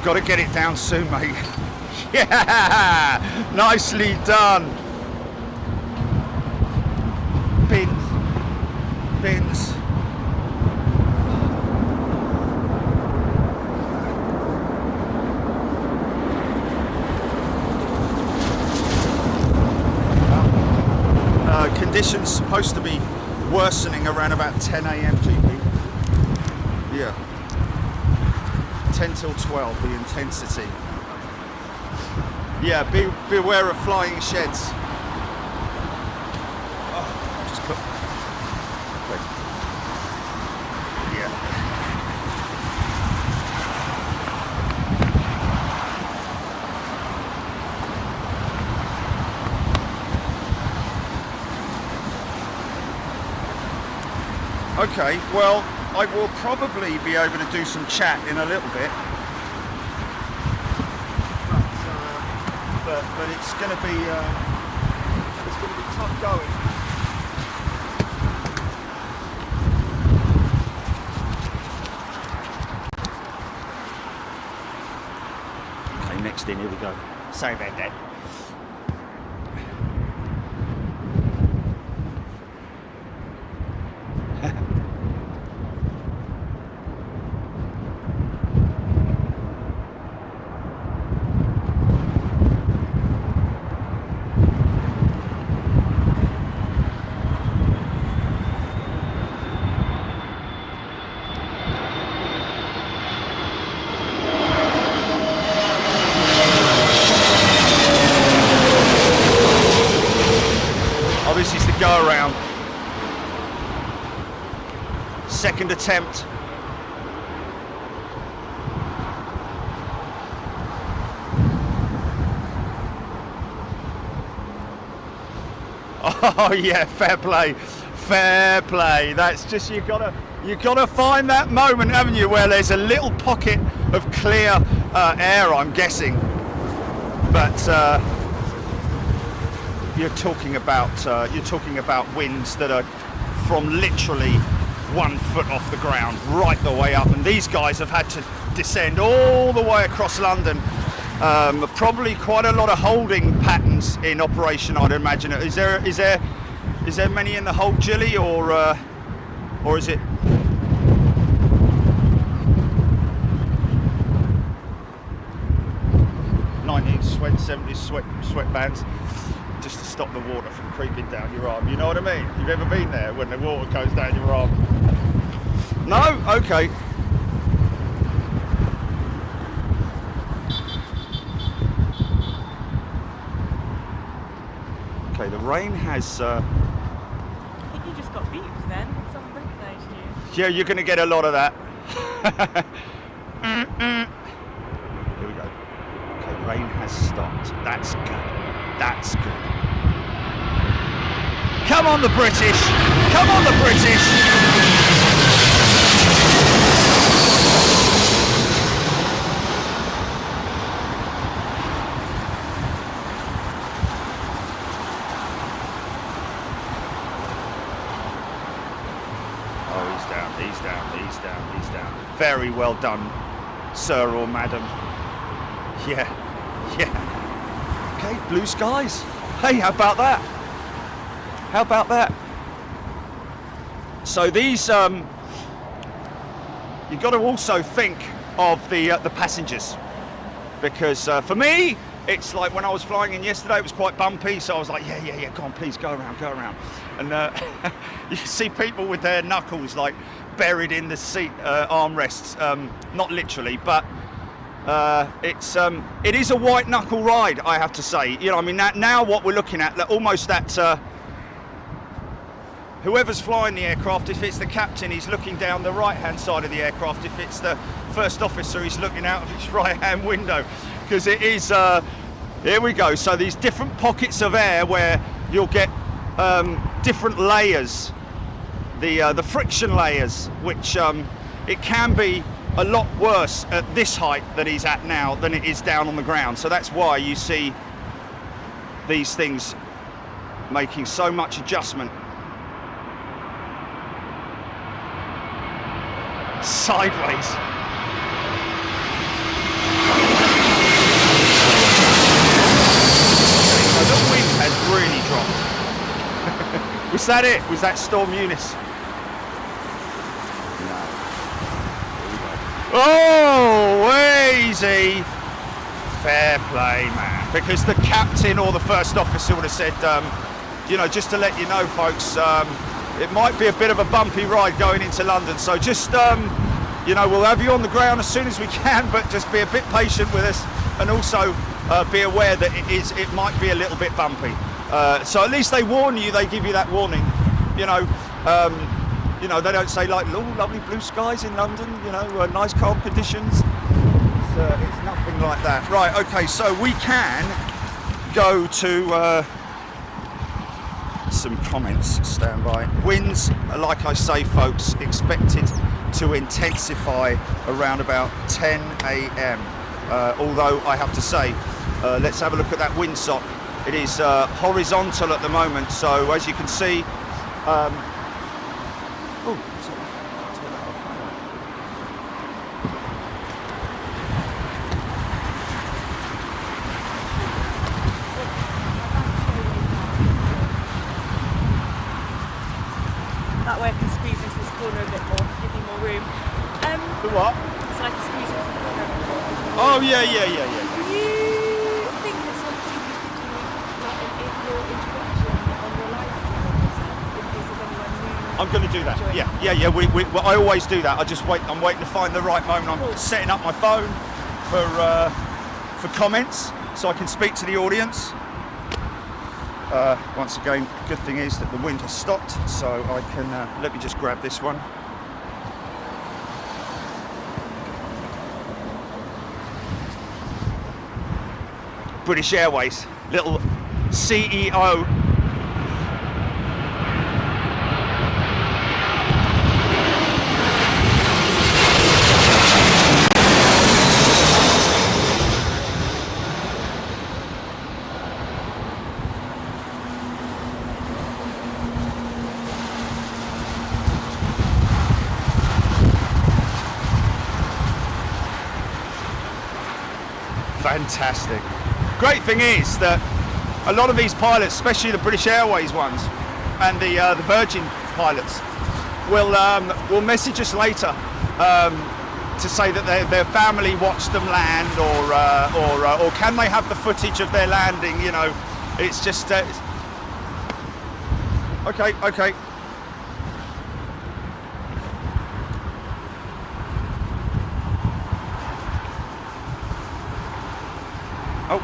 Got to get it down soon, mate. Yeah, nicely done. Bins. Conditions supposed to be worsening around about 10 a.m. GP. Yeah. 10 till 12, the intensity. Yeah, beware of flying sheds. Oh, just put. Wait. Yeah. Okay, well, I will probably be able to do some chat in a little bit, but it's going to be tough going. Okay, next in, here we go. Sorry about that. This is the go around. Second attempt. Oh yeah, fair play, fair play. That's just, you gotta find that moment, haven't you, where there's a little pocket of clear air, I'm guessing, but you're talking about winds that are from literally 1 foot off the ground right the way up, and these guys have had to descend all the way across London. Probably quite a lot of holding patterns in operation, I'd imagine. Is there many in the hold, Gilly, or is it? '90s sweat, '70s sweatbands, just to stop the water from creeping down your arm. You know what I mean? You've ever been there when the water goes down your arm? No? Okay. Okay, the rain has... I think you just got beeped then when someone recognised you. Yeah, you're going to get a lot of that. Here we go. Okay, rain has stopped. That's good. That's good. Come on, the British! Come on, the British! Oh, he's down, he's down, he's down, he's down. Very well done, sir or madam. Yeah, yeah. Okay, blue skies. Hey, how about that? How about that? So these, you've got to also think of the passengers, because for me, it's like when I was flying in yesterday, it was quite bumpy, so I was like, yeah, go on, please, go around. And you see people with their knuckles like buried in the seat armrests, not literally, but it is a white knuckle ride, I have to say. You know, I mean, now what we're looking at, almost that whoever's flying the aircraft, if it's the captain, he's looking down the right-hand side of the aircraft. If it's the first officer, he's looking out of his right-hand window, because it is. Here we go. So these different pockets of air where you'll get different layers, the friction layers, which it can be a lot worse at this height that he's at now than it is down on the ground. So that's why you see these things making so much adjustment. Sideways. So the wind has really dropped. Was that it? Was that Storm Eunice? Oh, easy. Fair play, man. Because the captain or the first officer would have said, you know, just to let you know, folks, it might be a bit of a bumpy ride going into London. So just, you know, we'll have you on the ground as soon as we can, but just be a bit patient with us, and also be aware that it might be a little bit bumpy. So at least they warn you, they give you that warning. You know, they don't say like, oh, lovely blue skies in London, you know, nice calm conditions. It's nothing like that. Right, okay, so we can go to some comments. Stand by. Winds, like I say, folks, expected to intensify around about 10 a.m. Although I have to say, let's have a look at that windsock. It is horizontal at the moment, so as you can see, That way I can squeeze into this corner a bit more, give me more room. the what? So I can squeeze into the corner a bit more. Oh, yeah. Do you think it's something you could do, like in your introduction on your live stream of yourself, in case of anyone new? I'm going to do that. joining? Yeah. Well, I always do that. I'm waiting to find the right moment. I'm Cool. setting up my phone for comments so I can speak to the audience. Once again, good thing is that the wind has stopped, so I can, let me just grab this one. British Airways, little CEO. Fantastic. Great thing is that a lot of these pilots, especially the British Airways ones and the Virgin pilots, will message us later to say that their family watched them land, or can they have the footage of their landing? You know, it's just okay. Oh.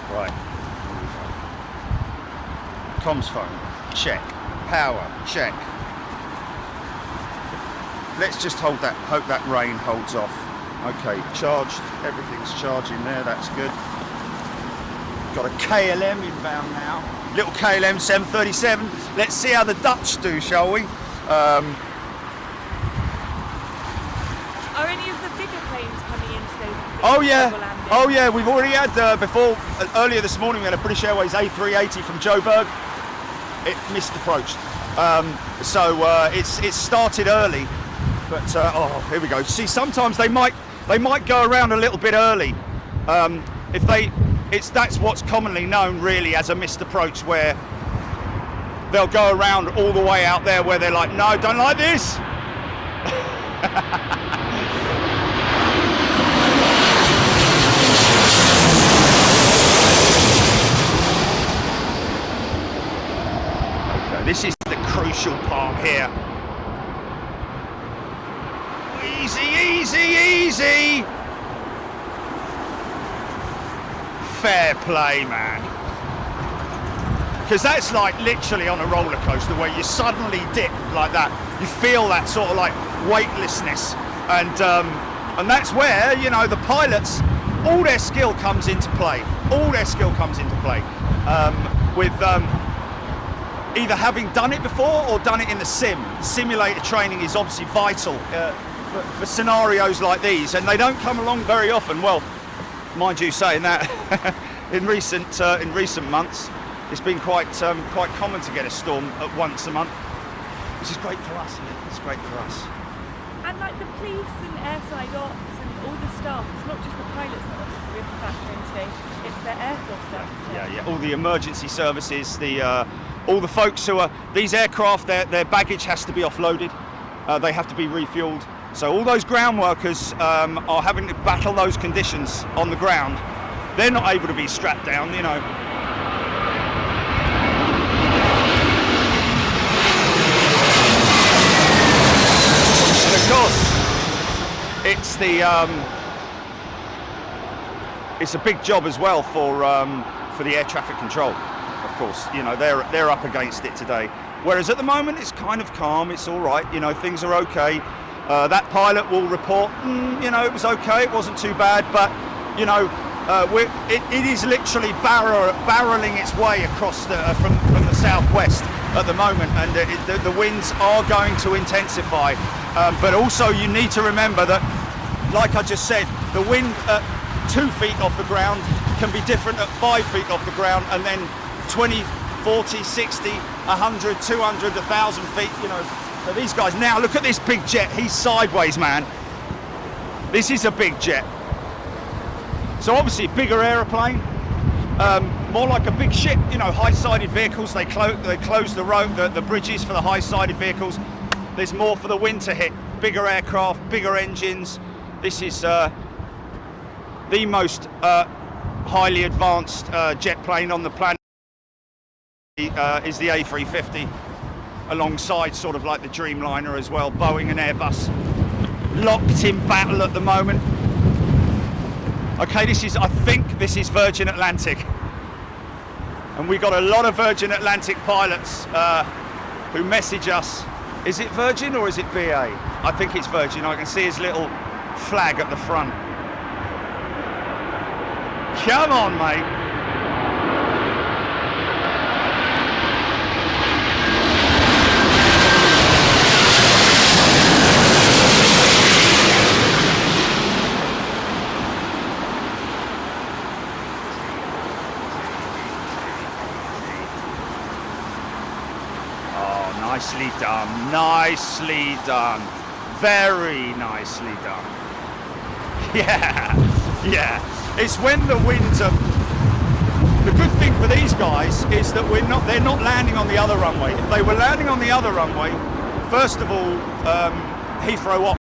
Right. Comms phone, check. Power, check. Let's just hope that rain holds off. Okay, charged. Everything's charging there, that's good. Got a KLM inbound now. Little KLM 737. Let's see how the Dutch do, shall we? Are any of the bigger planes coming in today? Oh yeah, we've already had earlier this morning we had a British Airways A380 from Joburg. It missed approached, so it's started early, but here we go. See, sometimes they might go around a little bit early. That's what's commonly known really as a missed approach, where they'll go around all the way out there where they're like, no, don't like this. This is the crucial part here. Easy. Fair play, man. Because that's like literally on a roller coaster where you suddenly dip like that. You feel that sort of like weightlessness, and that's where, you know, the pilots, all their skill comes into play. With either having done it before or done it in the sim. Simulator training is obviously vital for scenarios like these, and they don't come along very often. Well, mind you saying that, in recent months, it's been quite common to get a storm at once a month. which is great for us, isn't it? It's great for us. And like the police and airside ops and all the staff, it's not just the pilots that we have to factor in today, it's the airport staff. Yeah. All the emergency services, all the folks who are, these aircraft, their baggage has to be offloaded. They have to be refueled. So all those ground workers are having to battle those conditions on the ground. They're not able to be strapped down, you know. And of course, it's a big job as well for the air traffic control. Of course, you know, they're up against it today. Whereas at the moment it's kind of calm, it's all right, you know, things are okay. That pilot will report, you know, it was okay, it wasn't too bad, but you know, it is literally barreling its way across from the southwest at the moment, and the winds are going to intensify. But also you need to remember that, like I just said, the wind at 2 feet off the ground can be different at 5 feet off the ground, and then 20, 40, 60, 100, 200, 1,000 feet, you know. So these guys, now look at this big jet, he's sideways, man. This is a big jet. So obviously bigger aeroplane, more like a big ship, you know, high-sided vehicles, they close the road, the bridges for the high-sided vehicles. There's more for the wind to hit, bigger aircraft, bigger engines. This is the most highly advanced jet plane on the planet, is the A350, alongside sort of like the Dreamliner as well, Boeing and Airbus, locked in battle at the moment. Okay, I think this is Virgin Atlantic, and we got a lot of Virgin Atlantic pilots who message us. Is it Virgin or is it BA? I think it's Virgin. I can see his little flag at the front. Come on, mate. Nicely done, nicely done, very nicely done. Yeah. It's when the winds are. The good thing for these guys is that they're not landing on the other runway. If they were landing on the other runway, first of all, Heathrow